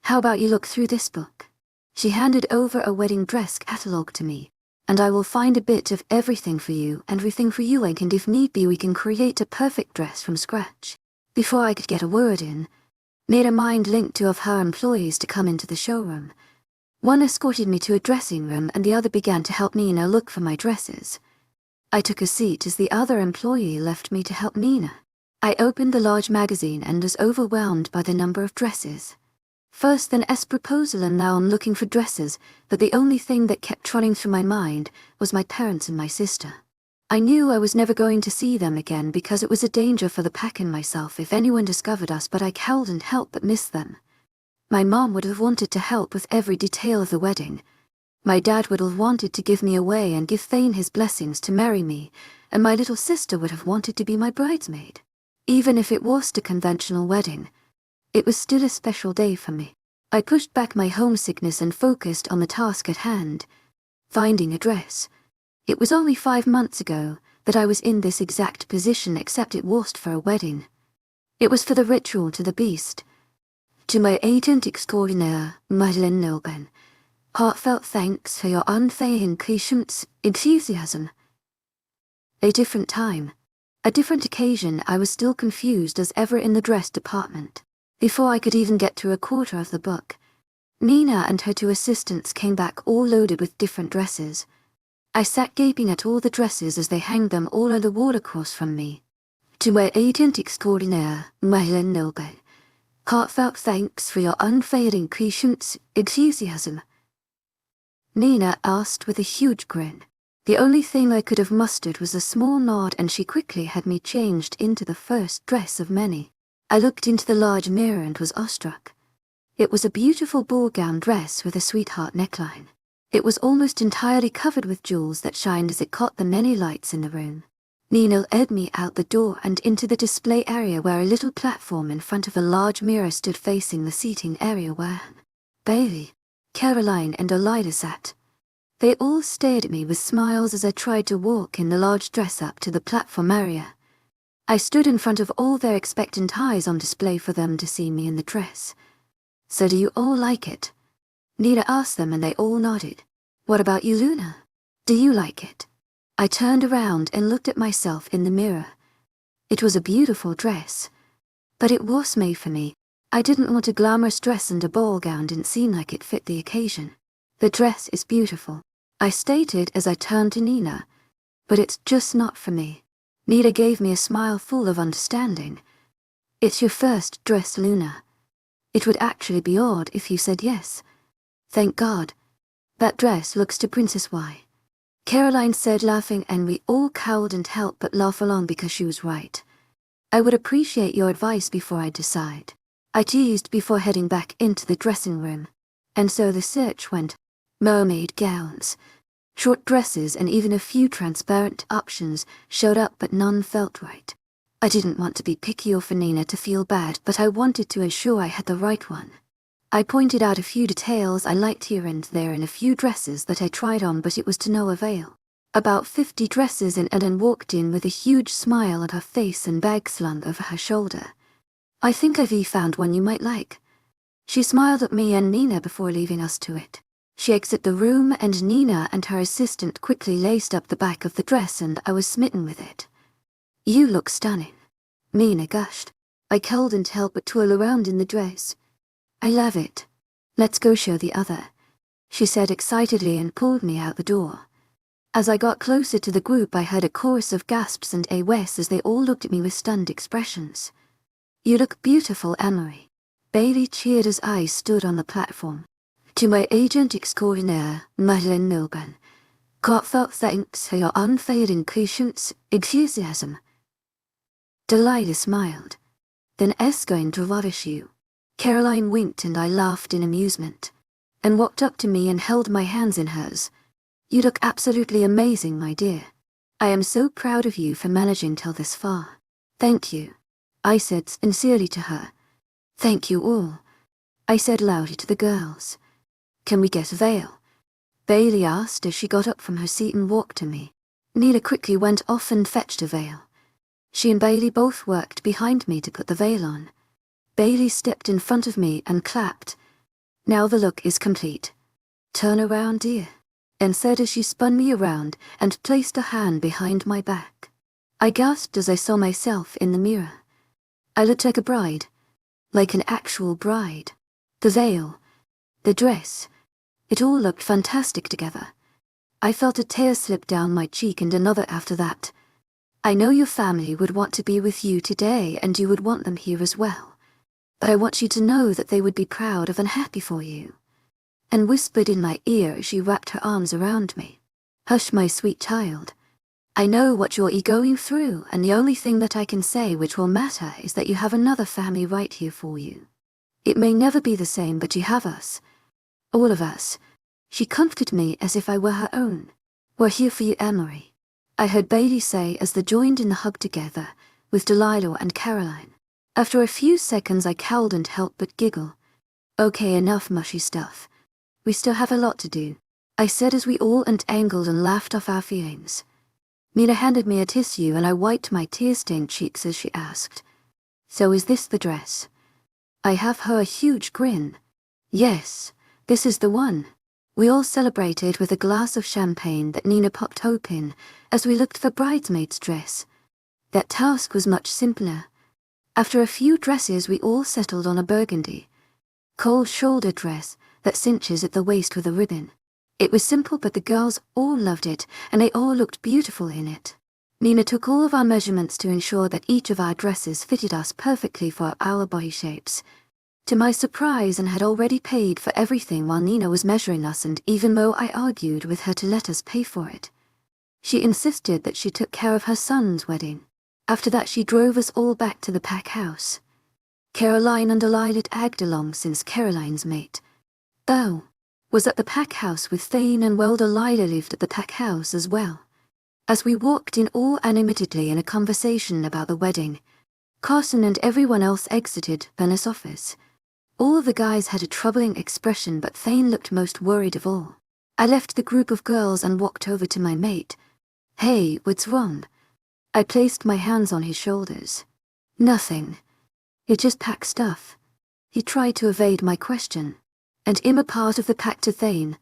S1: How about you look through this book? She handed over a wedding dress catalogue to me, and I will find a bit of everything for you, and if need be we can create a perfect dress from scratch. Before I could get a word in, Made mind linked two of her employees to come into the showroom. One escorted me to a dressing room and the other began to help Mina look for my dresses. I took a seat as the other employee left me to help Mina. I opened the large magazine and was overwhelmed by the number of dresses. First then proposal, and now I'm looking for dresses, but the only thing that kept trotting through my mind was my parents and my sister. I knew I was never going to see them again because it was a danger for the pack and myself if anyone discovered us, but I couldn't help but miss them. My mom would have wanted to help with every detail of the wedding. My dad would have wanted to give me away and give Thane his blessings to marry me, and my little sister would have wanted to be my bridesmaid. Even if it was a conventional wedding, it was still a special day for me. I pushed back my homesickness and focused on the task at hand, finding a dress. It was only 5 months ago that I was in this exact position, except it wasn't for a wedding. It was for the ritual to the beast. To my agent extraordinaire, Madeleine Nilben, heartfelt thanks for your unfailing patience, enthusiasm. A different time, a different occasion. I was still confused as ever in the dress department. Before I could even get through a quarter of the book, Mina and her 2 assistants came back all loaded with different dresses. I sat gaping at all the dresses as they hanged them all on the wall across from me. To my agent extraordinaire, Madeleine Nilben, heartfelt thanks for your unfailing patience, enthusiasm. Mina asked with a huge grin. The only thing I could have mustered was a small nod, and she quickly had me changed into the first dress of many. I looked into the large mirror and was awestruck. It was a beautiful ball gown dress with a sweetheart neckline. It was almost entirely covered with jewels that shined as it caught the many lights in the room. Nina led me out the door and into the display area where a little platform in front of a large mirror stood facing the seating area where Bailey, Caroline and Olida sat. They all stared at me with smiles as I tried to walk in the large dress up to the platform area. I stood in front of all their expectant eyes on display for them to see me in the dress. So do you all like it? Nina asked them and they all nodded. What about you, Luna? Do you like it? I turned around and looked at myself in the mirror. It was a beautiful dress, but it was made for me. I didn't want a glamorous dress, and a ball gown didn't seem like it fit the occasion. The dress is beautiful, I stated as I turned to Nina, but it's just not for me. Nina gave me a smile full of understanding. It's your first dress, Luna. It would actually be odd if you said yes. Thank God. That dress looks to Princess Y. Caroline said, laughing, and we all couldn't help but laugh along because she was right. I would appreciate your advice before I decide. I teased before heading back into the dressing room. And so the search went. Mermaid gowns, short dresses, and even a few transparent options showed up, but none felt right. I didn't want to be picky or for Nina to feel bad, but I wanted to ensure I had the right one. I pointed out a few details I liked here and there in a few dresses that I tried on, but it was to no avail. About 50 dresses in, and Ellen walked in with a huge smile on her face and bag slung over her shoulder. I think I've found one you might like. She smiled at me and Nina before leaving us to it. She exited the room and Nina and her assistant quickly laced up the back of the dress, and I was smitten with it. You look stunning, Nina gushed. I couldn't help but twirl around in the dress. I love it. Let's go show the other, she said excitedly and pulled me out the door. As I got closer to the group, I heard a chorus of gasps and awes as they all looked at me with stunned expressions. You look beautiful, Amory. Bailey cheered as I stood on the platform. To my agent extraordinaire, Madeleine Nilben, heartfelt thanks for your unfailing patience, enthusiasm. Delilah smiled. Then going to ravish you. Caroline winked and I laughed in amusement, and walked up to me and held my hands in hers. You look absolutely amazing, my dear. I am so proud of you for managing till this far. Thank you, I said sincerely to her. Thank you all, I said loudly to the girls. Can we get a veil? Bailey asked as she got up from her seat and walked to me. Nina quickly went off and fetched a veil. She and Bailey both worked behind me to put the veil on. Bailey stepped in front of me and clapped. Now the look is complete. Turn around, dear, and said as she spun me around and placed a hand behind my back. I gasped as I saw myself in the mirror. I looked like a bride, like an actual bride. The veil, the dress, it all looked fantastic together. I felt a tear slip down my cheek and another after that. I know your family would want to be with you today and you would want them here as well. But I want you to know that they would be proud of and happy for you. And whispered in my ear as she wrapped her arms around me. Hush, my sweet child. I know what you're going through, and the only thing that I can say which will matter is that you have another family right here for you. It may never be the same, but you have us. All of us. She comforted me as if I were her own. We're here for you, Amory, I heard Bailey say as they joined in the hug together, with Delilah and Caroline. After a few seconds I cowled and helped but giggle. Okay, enough mushy stuff. We still have a lot to do, I said as we all entangled and laughed off our feelings. Mina handed me a tissue and I wiped my tear-stained cheeks as she asked, So is this the dress? I have her a huge grin. Yes, this is the one. We all celebrated with a glass of champagne that Nina popped open as we looked for bridesmaid's dress. That task was much simpler. After a few dresses we all settled on a burgundy, cold shoulder dress that cinches at the waist with a ribbon. It was simple but the girls all loved it and they all looked beautiful in it. Nina took all of our measurements to ensure that each of our dresses fitted us perfectly for our body shapes. To my surprise, and had already paid for everything while Nina was measuring us, and even though I argued with her to let us pay for it, she insisted that she took care of her son's wedding. After that she drove us all back to the pack house. Caroline and Delilah tagged along since Caroline's mate, was at the pack house with Thane, and Delilah lived at the pack house as well. As we walked in all animatedly in a conversation about the wedding, Carson and everyone else exited Bennett's office. All the guys had a troubling expression, but Thane looked most worried of all. I left the group of girls and walked over to my mate. Hey, what's wrong? I placed my hands on his shoulders. Nothing. You just pack stuff. He tried to evade my question, and I'm a part of the pack to Thane.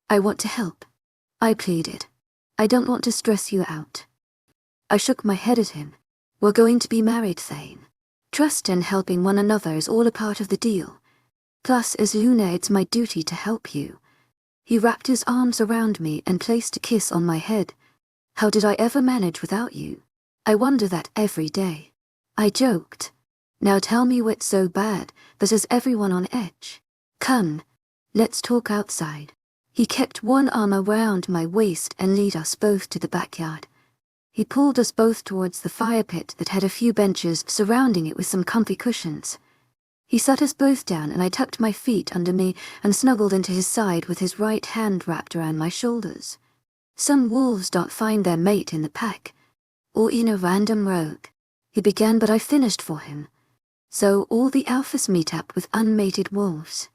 S1: I want to help, I pleaded. I don't want to stress you out. I shook my head at him. We're going to be married, Thane. Trust and helping one another is all a part of the deal. Plus, as Luna, it's my duty to help you. He wrapped his arms around me and placed a kiss on my head. How did I ever manage without you? I wonder that every day. I joked. Now tell me what's so bad that has everyone on edge. Come, let's talk outside. He kept one arm around my waist and led us both to the backyard. He pulled us both towards the fire pit that had a few benches surrounding it with some comfy cushions. He sat us both down and I tucked my feet under me and snuggled into his side with his right hand wrapped around my shoulders. Some wolves don't find their mate in the pack, or in a random rogue. He began, but I finished for him. So all the alphas meet up with unmated wolves.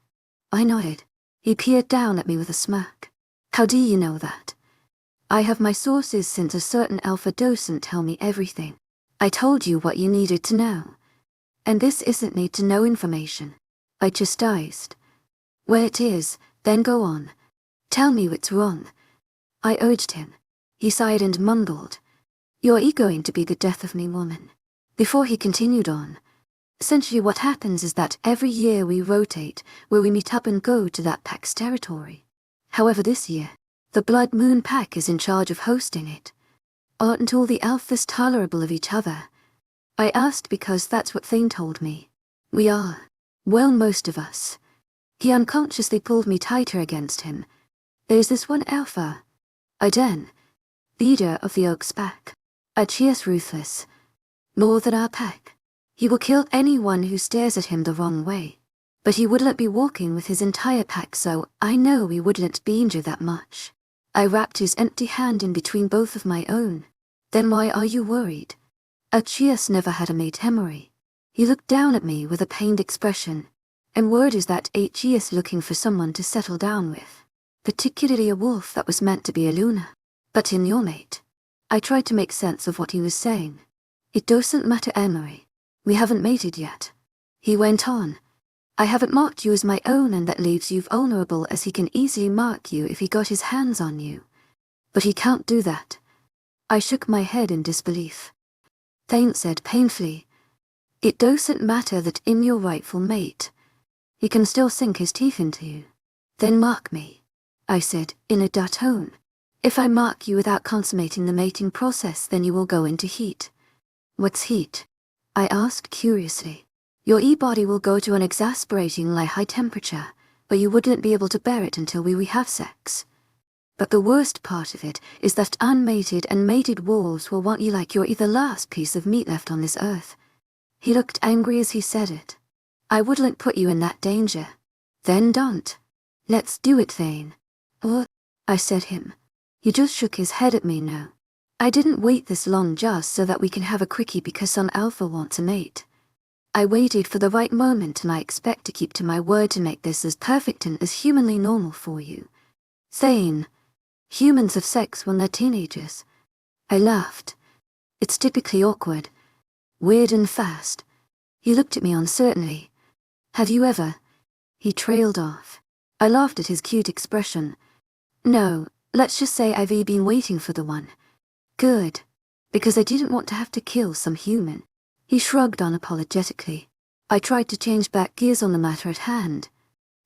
S1: I nodded. He peered down at me with a smirk. How do you know that? I have my sources since a certain alpha docent tell me everything. I told you what you needed to know. And this isn't need to know information. I chastised. Where it is, then go on. Tell me what's wrong. I urged him. He sighed and mumbled. You're going to be the death of me, woman. Before he continued on. Essentially what happens is that every year we rotate where we meet up and go to that pack's territory. However, this year, the Blood Moon pack is in charge of hosting it. Aren't all the alphas tolerable of each other? I asked because that's what Thane told me. We are. Well, most of us. He unconsciously pulled me tighter against him. There's this one alpha, Aiden, leader of the Oaks pack. A cheers ruthless. More than our pack. He will kill anyone who stares at him the wrong way. But he wouldn't be walking with his entire pack, so I know he wouldn't be injured that much. I wrapped his empty hand in between both of my own. Then why are you worried? Achius never had a mate Emery. He looked down at me with a pained expression. And word is that Achius looking for someone to settle down with. Particularly a wolf that was meant to be a Luna. But in your mate. I tried to make sense of what he was saying. It doesn't matter, Emery. We haven't mated yet. He went on. I haven't marked you as my own, and that leaves you vulnerable, as he can easily mark you if he got his hands on you. But he can't do that. I shook my head in disbelief. Thane said painfully, it doesn't matter that I'm your rightful mate. He can still sink his teeth into you. Then mark me, I said, in a dull tone. If I mark you without consummating the mating process, then you will go into heat. What's heat? I asked curiously. Your e-body will go to an exasperatingly high temperature, but you wouldn't be able to bear it until we have sex. But the worst part of it is that unmated and mated wolves will want you like you're the last piece of meat left on this earth. He looked angry as he said it. I wouldn't put you in that danger. Then don't. Let's do it, Thane. Or, I said him. He just shook his head at me now. I didn't wait this long just so that we can have a quickie because some alpha wants a mate. I waited for the right moment, and I expect to keep to my word to make this as perfect and as humanly normal for you. Thane. Humans have sex when they're teenagers. I laughed. It's typically awkward. Weird and fast. He looked at me uncertainly. Have you ever? He trailed off. I laughed at his cute expression. No, let's just say I've been waiting for the one. Good. Because I didn't want to have to kill some human. He shrugged unapologetically. I tried to change back gears on the matter at hand.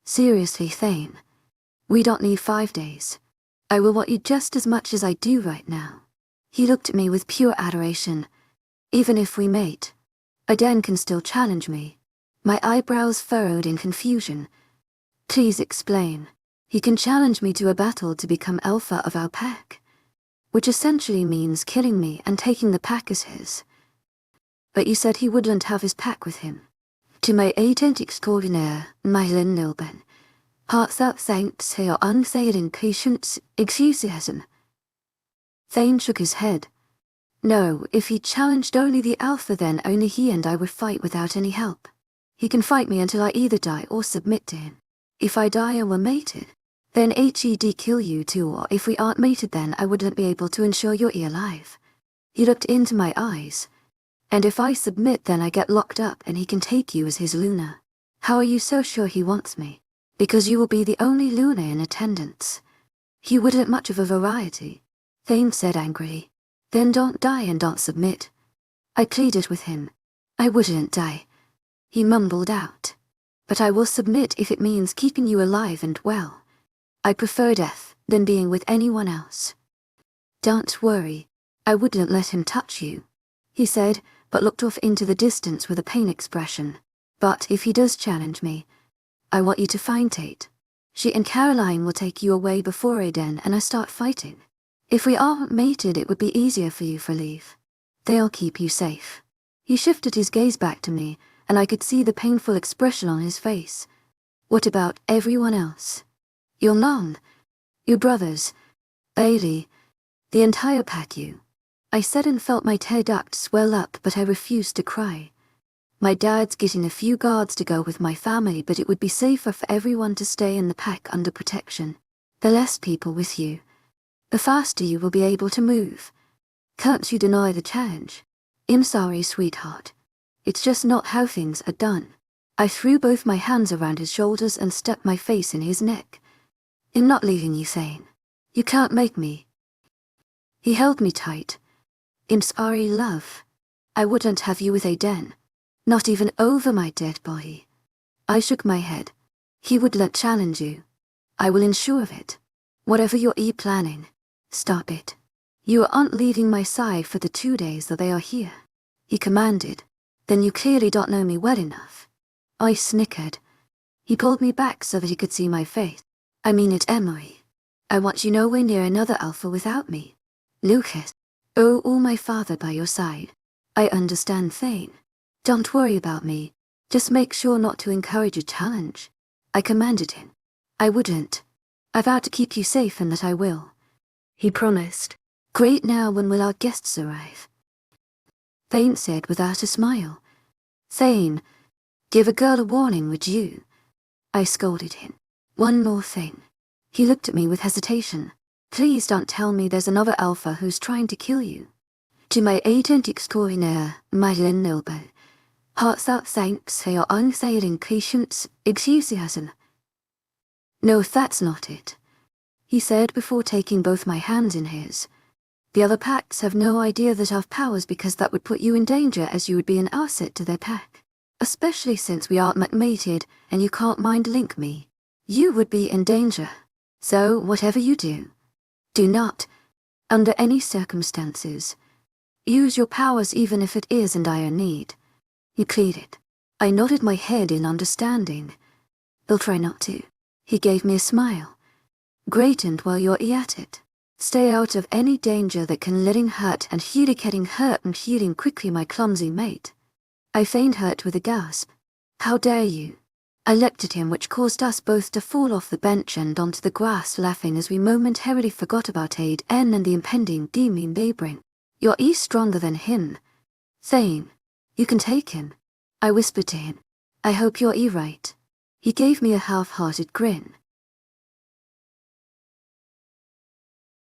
S1: Seriously, Thane. We don't need 5 days. I will want you just as much as I do right now. He looked at me with pure adoration. Even if we mate, Aiden can still challenge me. My eyebrows furrowed in confusion. Please explain. He can challenge me to a battle to become alpha of our pack, which essentially means killing me and taking the pack as his. But you said he wouldn't have his pack with him. To my agent extraordinaire, Myelin Nilben, hearts out thanks to your unfailing patience, enthusiasm. Thane shook his head. No, if he challenged only the alpha, then only he and I would fight without any help. He can fight me until I either die or submit to him. If I die and we're mated, then HED kill you too, or if we aren't mated, then I wouldn't be able to ensure you're alive. He looked into my eyes. And if I submit, then I get locked up and he can take you as his Luna. How are you so sure he wants me? Because you will be the only Luna in attendance. He wouldn't much of a variety, Thane said angrily. Then don't die and don't submit. I pleaded with him. I wouldn't die. He mumbled out. But I will submit if it means keeping you alive and well. I prefer death than being with anyone else. Don't worry. I wouldn't let him touch you, he said, but looked off into the distance with a pain expression. But if he does challenge me, I want you to find Tate. She and Caroline will take you away before Aiden and I start fighting. If we aren't mated, it would be easier for you for leave. They'll keep you safe. He shifted his gaze back to me, and I could see the painful expression on his face. What about everyone else? Your mom, your brothers, Bailey, the entire pack you. I said and felt my tear duct swell up, but I refused to cry. My dad's getting a few guards to go with my family, but it would be safer for everyone to stay in the pack under protection. The less people with you, the faster you will be able to move. Can't you deny the challenge? I'm sorry, sweetheart. It's just not how things are done. I threw both my hands around his shoulders and stuck my face in his neck. I'm not leaving you, Thane. You can't make me. He held me tight. I'm sorry, love. I wouldn't have you with Aiden. Not even over my dead body. I shook my head. He wouldn't challenge you. I will ensure of it. Whatever you're planning, stop it. You aren't leaving my side for the 2 days that they are here, he commanded. Then you clearly don't know me well enough. I snickered. He pulled me back so that he could see my face. I mean it, Emery. I want you nowhere near another alpha without me. Lucas. Oh, all my father by your side. I understand, Thane. Don't worry about me. Just make sure not to encourage a challenge. I commanded him. I wouldn't. I vowed to keep you safe and that I will. He promised. Great, now when will our guests arrive? Thane said without a smile. Thane, give a girl a warning, would you? I scolded him. One more thing. He looked at me with hesitation. Please don't tell me there's another alpha who's trying to kill you. To my agent extraordinaire, Madeleine Noble, heartfelt thanks for your unfailing patience, enthusiasm. No, that's not it, he said before taking both my hands in his. The other packs have no idea that I've powers, because that would put you in danger, as you would be an asset to their pack. Especially since we aren't mated and you can't mind link me. You would be in danger. So whatever you do not, under any circumstances, use your powers, even if it is in dire need. He pleaded. I nodded my head in understanding. They'll try not to. He gave me a smile. Great, and while you're at it, stay out of any danger that can letting hurt and getting hurt and healing quickly, my clumsy mate. I feigned hurt with a gasp. How dare you? I leapt at him, which caused us both to fall off the bench and onto the grass, laughing as we momentarily forgot about Aiden and the impending demon they bring. You're stronger than him. Thane, you can take him. I whispered to him. I hope you're right. He gave me a half-hearted grin.